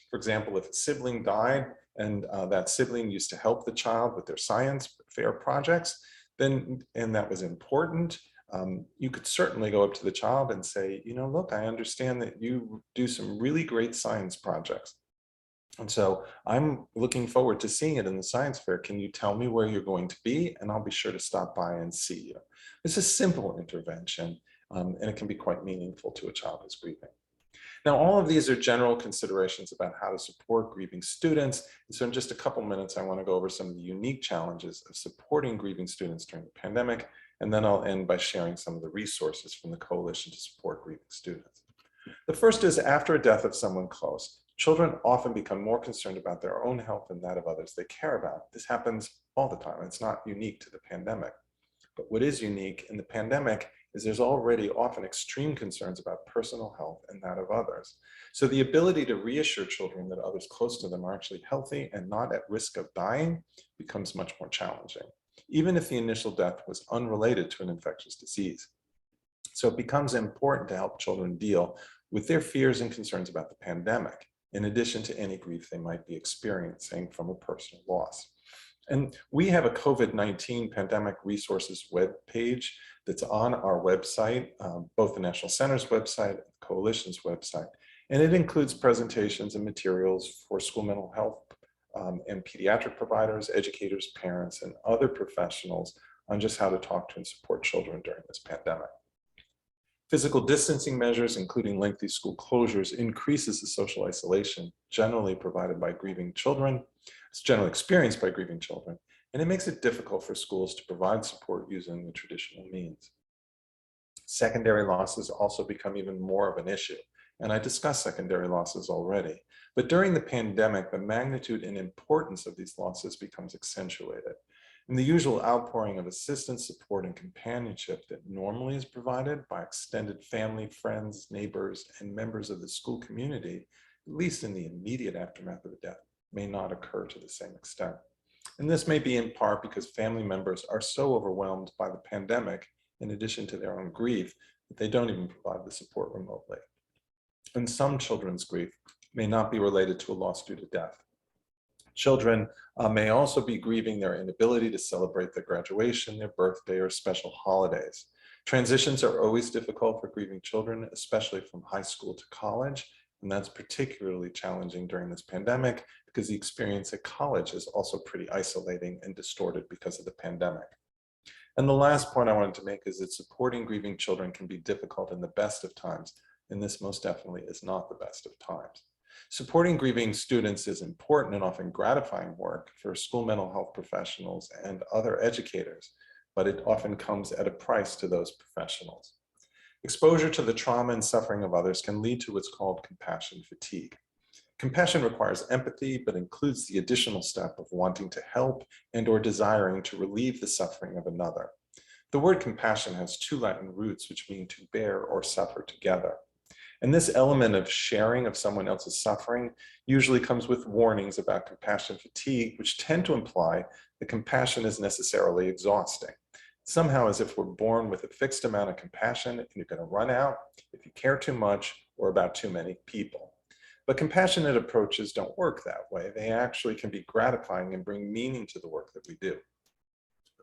For example, if a sibling died and that sibling used to help the child with their science fair projects, and that was important, you could certainly go up to the child and say, look, I understand that you do some really great science projects. And so I'm looking forward to seeing it in the science fair. Can you tell me where you're going to be? And I'll be sure to stop by and see you. It's a simple intervention, and it can be quite meaningful to a child who's grieving. Now, all of these are general considerations about how to support grieving students. And so in just a couple minutes, I want to go over some of the unique challenges of supporting grieving students during the pandemic. And then I'll end by sharing some of the resources from the Coalition to Support Grieving Students. The first is, after a death of someone close, children often become more concerned about their own health than that of others they care about. This happens all the time. It's not unique to the pandemic. But what is unique in the pandemic is there's already often extreme concerns about personal health and that of others. So the ability to reassure children that others close to them are actually healthy and not at risk of dying becomes much more challenging, even if the initial death was unrelated to an infectious disease. So it becomes important to help children deal with their fears and concerns about the pandemic. in addition to any grief they might be experiencing from a personal loss. And we have a COVID-19 pandemic resources web page that's on our website, both the National Center's website and the Coalition's website. And it includes presentations and materials for school mental health and pediatric providers, educators, parents, and other professionals on just how to talk to and support children during this pandemic. Physical distancing measures, including lengthy school closures, increases the social isolation generally provided by grieving children. It's generally experienced by grieving children, and it makes it difficult for schools to provide support using the traditional means. Secondary losses also become even more of an issue, and I discussed secondary losses already. But during the pandemic, the magnitude and importance of these losses becomes accentuated. And the usual outpouring of assistance, support, and companionship that normally is provided by extended family, friends, neighbors, and members of the school community, at least in the immediate aftermath of a death, may not occur to the same extent. And this may be in part because family members are so overwhelmed by the pandemic, in addition to their own grief, that they don't even provide the support remotely. And some children's grief may not be related to a loss due to death. Children may also be grieving their inability to celebrate their graduation, their birthday, or special holidays. Transitions are always difficult for grieving children, especially from high school to college, and that's particularly challenging during this pandemic because the experience at college is also pretty isolating and distorted because of the pandemic. And the last point I wanted to make is that supporting grieving children can be difficult in the best of times, and this most definitely is not the best of times. Supporting grieving students is important and often gratifying work for school mental health professionals and other educators, but it often comes at a price to those professionals. Exposure to the trauma and suffering of others can lead to what's called compassion fatigue. Compassion requires empathy, but includes the additional step of wanting to help and/or desiring to relieve the suffering of another. The word compassion has two Latin roots, which mean to bear or suffer together. And this element of sharing of someone else's suffering usually comes with warnings about compassion fatigue, which tend to imply that compassion is necessarily exhausting. Somehow, as if we're born with a fixed amount of compassion and you're going to run out if you care too much or about too many people. But compassionate approaches don't work that way. They actually can be gratifying and bring meaning to the work that we do.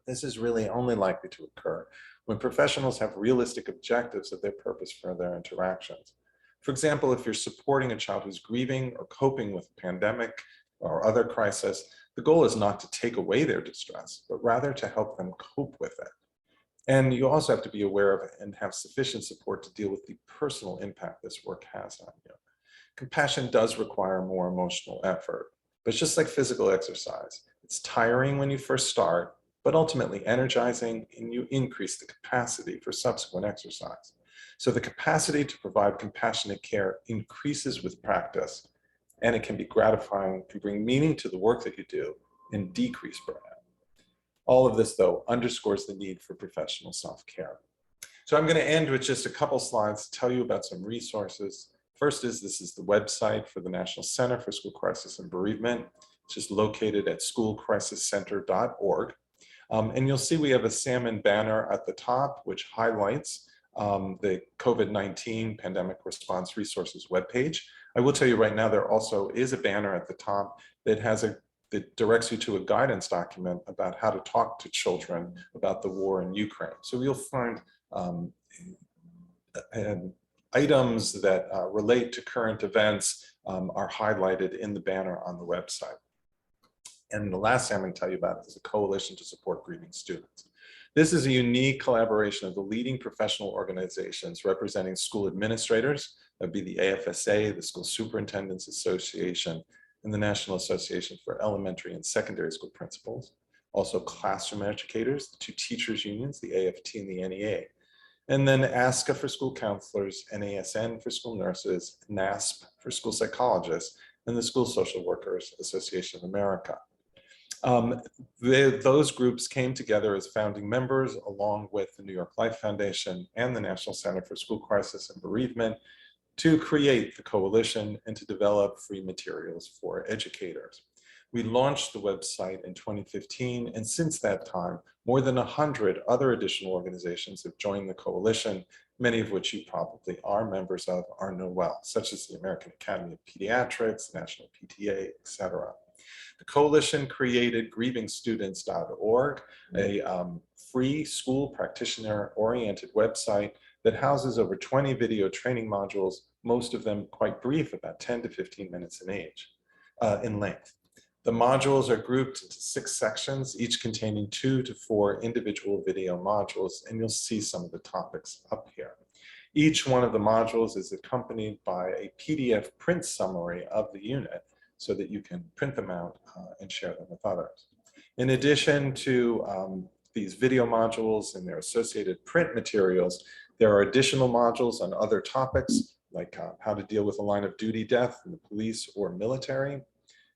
This is really only likely to occur when professionals have realistic objectives of their purpose for their interactions. For example, if you're supporting a child who's grieving or coping with a pandemic or other crisis, the goal is not to take away their distress, but rather to help them cope with it. And you also have to be aware of and have sufficient support to deal with the personal impact this work has on you. Compassion does require more emotional effort, but it's just like physical exercise. It's tiring when you first start, but ultimately energizing, and you increase the capacity for subsequent exercise. So the capacity to provide compassionate care increases with practice, and it can be gratifying to bring meaning to the work that you do and decrease burnout. All of this, though, underscores the need for professional self-care. So I'm going to end with just a couple slides to tell you about some resources. First this is the website for the National Center for School Crisis and Bereavement. It's just located at schoolcrisiscenter.org. And you'll see we have a salmon banner at the top, which highlights the COVID-19 Pandemic Response Resources webpage. I will tell you right now, there also is a banner at the top that that directs you to a guidance document about how to talk to children about the war in Ukraine. So you'll find items that relate to current events are highlighted in the banner on the website. And the last thing I'm going to tell you about is a coalition to support grieving students. This is a unique collaboration of the leading professional organizations representing school administrators, that would be the AFSA, the School Superintendents Association, and the National Association for Elementary and Secondary School Principals. Also classroom educators, the two teachers unions, the AFT and the NEA. And then ASCA for school counselors, NASN for school nurses, NASP for school psychologists, and the School Social Workers Association of America. Those groups came together as founding members along with the New York Life Foundation and the National Center for School Crisis and Bereavement to create the coalition and to develop free materials for educators. We launched the website in 2015, and since that time, more than 100 other additional organizations have joined the coalition, many of which you probably are members of or know well, such as the American Academy of Pediatrics, National PTA, etc. The coalition created grievingstudents.org, a free school practitioner-oriented website that houses over 20 video training modules, most of them quite brief, about 10 to 15 minutes in length. The modules are grouped into 6 sections, each containing 2 to 4 individual video modules, and you'll see some of the topics up here. Each one of the modules is accompanied by a PDF print summary of the unit so that you can print them out and share them with others. In addition to these video modules and their associated print materials, there are additional modules on other topics like how to deal with a line of duty death in the police or military,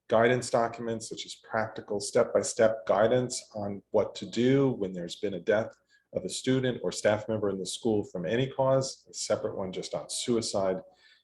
guidance documents such as practical step-by-step guidance on what to do when there's been a death of a student or staff member in the school from any cause, a separate one just on suicide.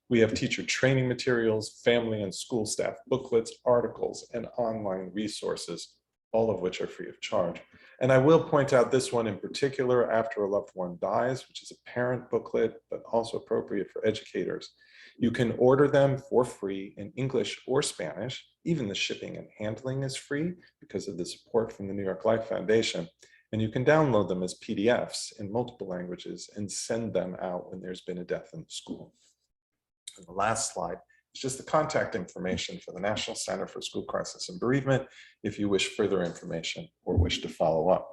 We have teacher training materials, family and school staff booklets, articles, and online resources, all of which are free of charge. And I will point out this one in particular, After a Loved One Dies, which is a parent booklet, but also appropriate for educators. You can order them for free in English or Spanish. Even the shipping and handling is free because of the support from the New York Life Foundation. And you can download them as PDFs in multiple languages and send them out when there's been a death in the school. And the last slide is just the contact information for the National Center for School Crisis and Bereavement if you wish further information or wish to follow up.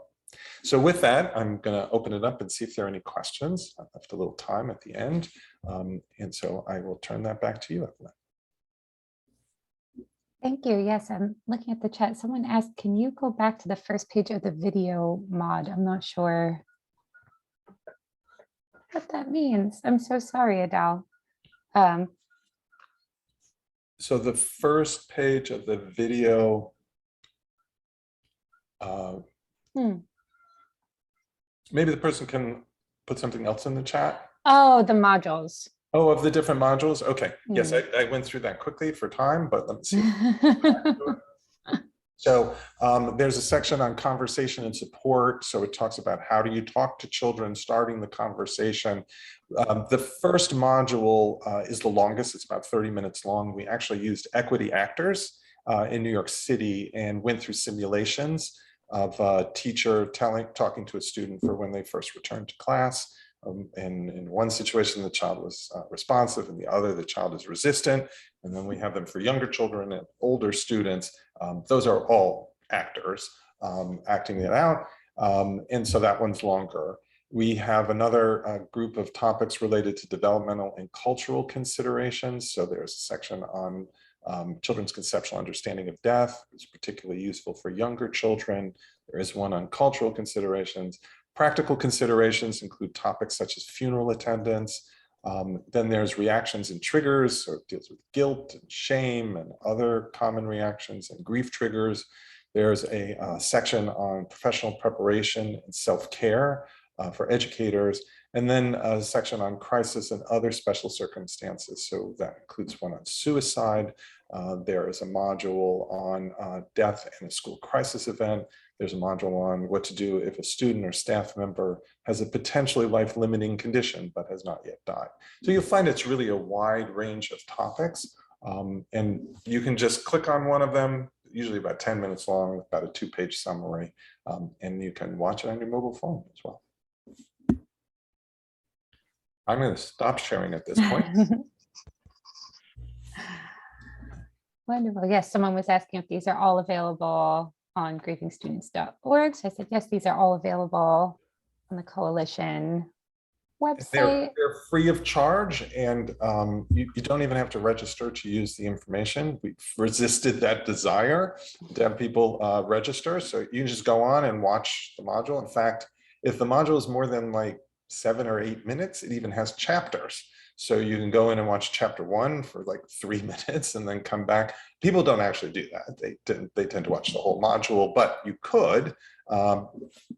So with that, I'm going to open it up and see if there are any questions. I left a little time at the end, and so I will turn that back to you, Evelyn. Thank you. Yes, I'm looking at the chat. Someone asked, can you go back to the first page of the video mod? I'm not sure what that means. I'm so sorry, Adele. So the first page of the video, maybe the person can put something else in the chat. Oh, the modules. Oh, of the different modules? Okay. Yes, I went through that quickly for time, but let me see. So there's a section on conversation and support. So it talks about how do you talk to children, starting the conversation. The first module is the longest. It's about 30 minutes long. We actually used equity actors in New York City and went through simulations of a teacher talking to a student for when they first returned to class. And in one situation, the child was responsive, and the other, the child is resistant. And then we have them for younger children and older students. Those are all actors acting it out. And so that one's longer. We have another group of topics related to developmental and cultural considerations. So there's a section on children's conceptual understanding of death. It's particularly useful for younger children. There is one on cultural considerations. Practical considerations include topics such as funeral attendance. Then there's reactions and triggers, so it deals with guilt and shame and other common reactions and grief triggers. There's a section on professional preparation and self-care for educators, and then a section on crisis and other special circumstances. So that includes one on suicide. There is a module on death and a school crisis event. There's a module on what to do if a student or staff member has a potentially life-limiting condition but has not yet died. So you'll find it's really a wide range of topics, and you can just click on one of them, usually about 10 minutes long, with about a 2-page summary, and you can watch it on your mobile phone as well. I'm going to stop sharing at this point. Wonderful. Yes, someone was asking if these are all available on grievingstudents.org. So I said, yes, these are all available on the coalition website. They're free of charge, and you don't even have to register to use the information. We've resisted that desire to have people register. So you can just go on and watch the module. In fact, if the module is more than like 7 or 8 minutes, it even has chapters. So you can go in and watch chapter 1 for like 3 minutes and then come back. People don't actually do that. They tend to watch the whole module, but you could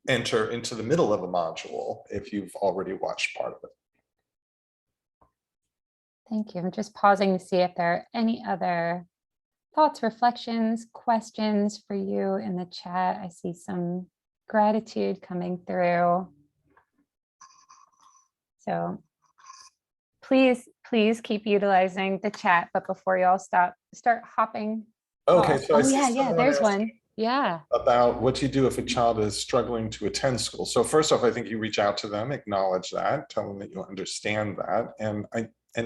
enter into the middle of a module if you've already watched part of it. Thank you. I'm just pausing to see if there are any other thoughts, reflections, questions for you in the chat. I see some gratitude coming through. So please keep utilizing the chat, but before you all start hopping. Okay, off. so I Oh see yeah, someone there's asking one. Yeah. about what you do if a child is struggling to attend school. So first off, I think you reach out to them, acknowledge that, tell them that you understand that, and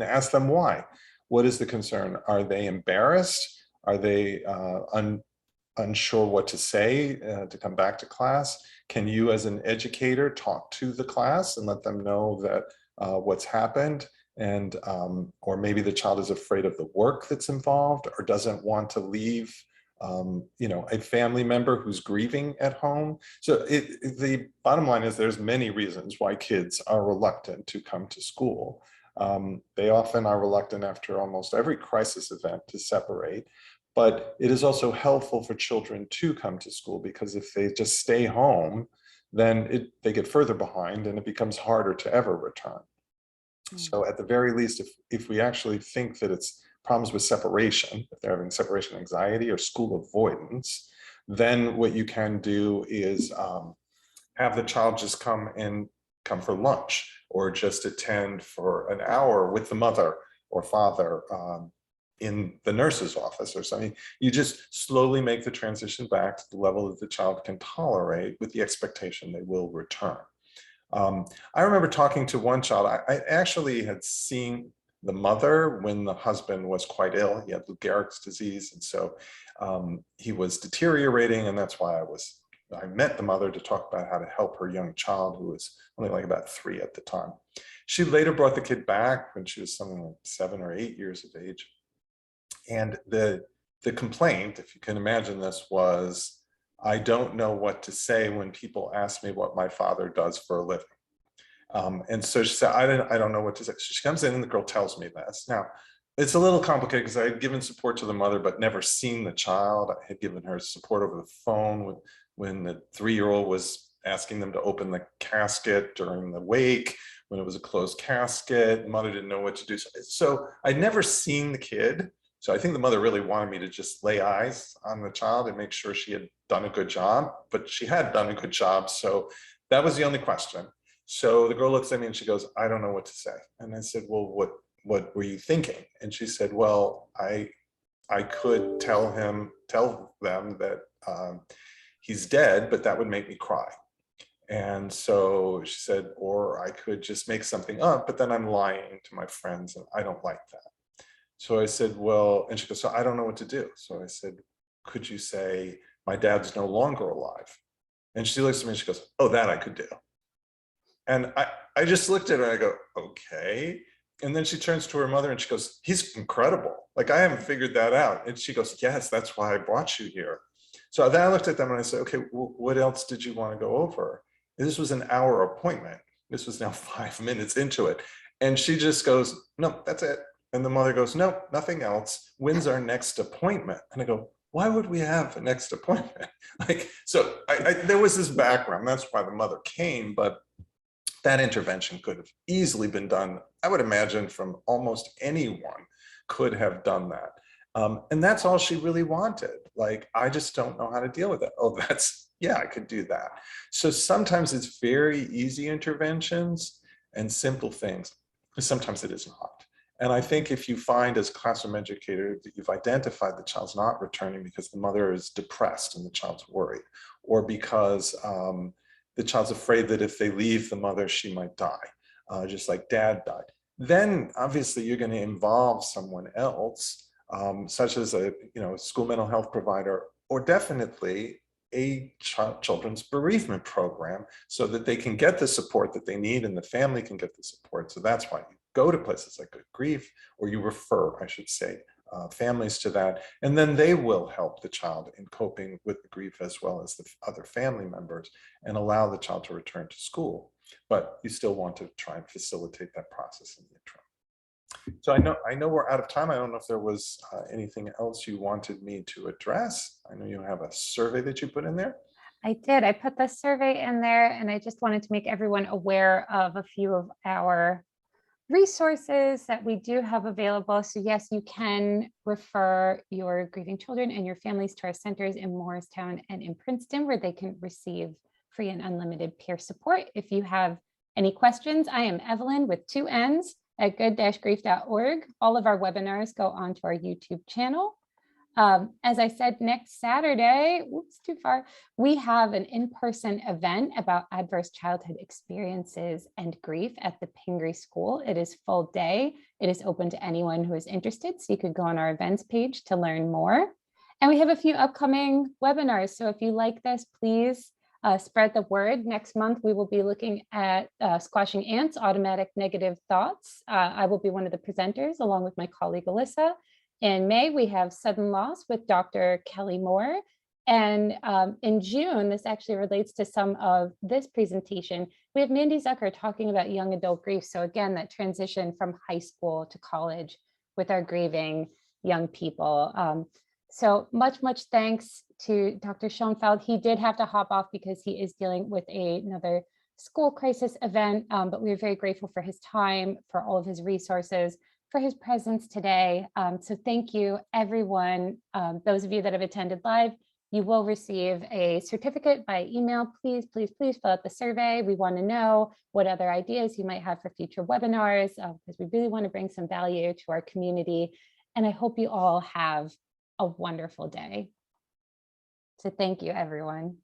ask them why. What is the concern? Are they embarrassed? Are they unsure what to say to come back to class? Can you as an educator talk to the class and let them know that what's happened? And or maybe the child is afraid of the work that's involved or doesn't want to leave a family member who's grieving at home. So the bottom line is there's many reasons why kids are reluctant to come to school. They often are reluctant after almost every crisis event to separate, but it is also helpful for children to come to school because if they just stay home, then they get further behind and it becomes harder to ever return. So at the very least, if we actually think that it's problems with separation, if they're having separation anxiety or school avoidance, then what you can do is have the child just come for lunch or just attend for an hour with the mother or father in the nurse's office or something. You just slowly make the transition back to the level that the child can tolerate with the expectation they will return. I remember talking to one child. I actually had seen the mother when the husband was quite ill. He had Lou Gehrig's disease, and so he was deteriorating, and that's why I met the mother to talk about how to help her young child, who was only like about 3 at the time. She later brought the kid back when she was something like 7 or 8 years of age, and the complaint, if you can imagine this, was, I don't know what to say when people ask me what my father does for a living. And so she said, I don't know what to say. So she comes in and the girl tells me this. Now, it's a little complicated because I had given support to the mother, but never seen the child. I had given her support over the phone when the 3-year-old was asking them to open the casket during the wake, when it was a closed casket. The mother didn't know what to do. So I'd never seen the kid. So I think the mother really wanted me to just lay eyes on the child and make sure she had done a good job, but she had done a good job. So that was the only question. So the girl looks at me and she goes, I don't know what to say. And I said, well, what were you thinking? And she said, well, I could tell them that he's dead, but that would make me cry. And so she said, or I could just make something up, but then I'm lying to my friends and I don't like that. So I said, well, and she goes, so I don't know what to do. So I said, could you say, my dad's no longer alive? And she looks at me and she goes, oh, that I could do. And I just looked at her and I go, okay. And then she turns to her mother and she goes, he's incredible. Like, I haven't figured that out. And she goes, yes, that's why I brought you here. So then I looked at them and I said, okay, what else did you want to go over? And this was an hour appointment. This was now 5 minutes into it. And she just goes, no, that's it. And the mother goes, no, nothing else. When's our next appointment? And I go, why would we have a next appointment? Like, so there was this background. That's why the mother came, but that intervention could have easily been done. I would imagine from almost anyone could have done that. And that's all she really wanted. Like, I just don't know how to deal with it. Oh, yeah, I could do that. So sometimes it's very easy interventions and simple things. Sometimes it is not. And I think if you find as a classroom educator that you've identified the child's not returning because the mother is depressed and the child's worried, or because the child's afraid that if they leave the mother, she might die, just like dad died, then obviously you're going to involve someone else, such as a school mental health provider, or definitely a children's bereavement program, so that they can get the support that they need and the family can get the support. So that's why you go to places like Good Grief, or you refer, I should say, families to that, and then they will help the child in coping with the grief as well as the other family members, and allow the child to return to school. But you still want to try and facilitate that process in the interim. So I know we're out of time. I don't know if there was anything else you wanted me to address. I know you have a survey that you put in there. I did. I put the survey in there, and I just wanted to make everyone aware of a few of our resources that we do have available. So yes, you can refer your grieving children and your families to our centers in Morristown and in Princeton, where they can receive free and unlimited peer support. If you have Any questions? I am Evelyn with 2 N's at good-grief.org. All of our webinars go onto our YouTube channel. As I said, next Saturday, oops, too far, we have an in-person event about adverse childhood experiences and grief at the Pingree School. It is full day. It is open to anyone who is interested, so you could go on our events page to learn more. And we have a few upcoming webinars, so if you like this, please spread the word. Next month, we will be looking at squashing ants, automatic negative thoughts. I will be one of the presenters along with my colleague, Alyssa. In May, we have sudden loss with Dr. Kelly Moore. And in June, this actually relates to some of this presentation. We have Mandy Zucker talking about young adult grief. So again, that transition from high school to college with our grieving young people. So much thanks to Dr. Schonfeld. He did have to hop off because he is dealing with another school crisis event, but we are very grateful for his time, for all of his resources, for his presence today. So thank you, everyone. Those of you that have attended live, you will receive a certificate by email. Please fill out the survey. We want to know what other ideas you might have for future webinars, because we really want to bring some value to our community. And I hope you all have a wonderful day. So thank you, everyone.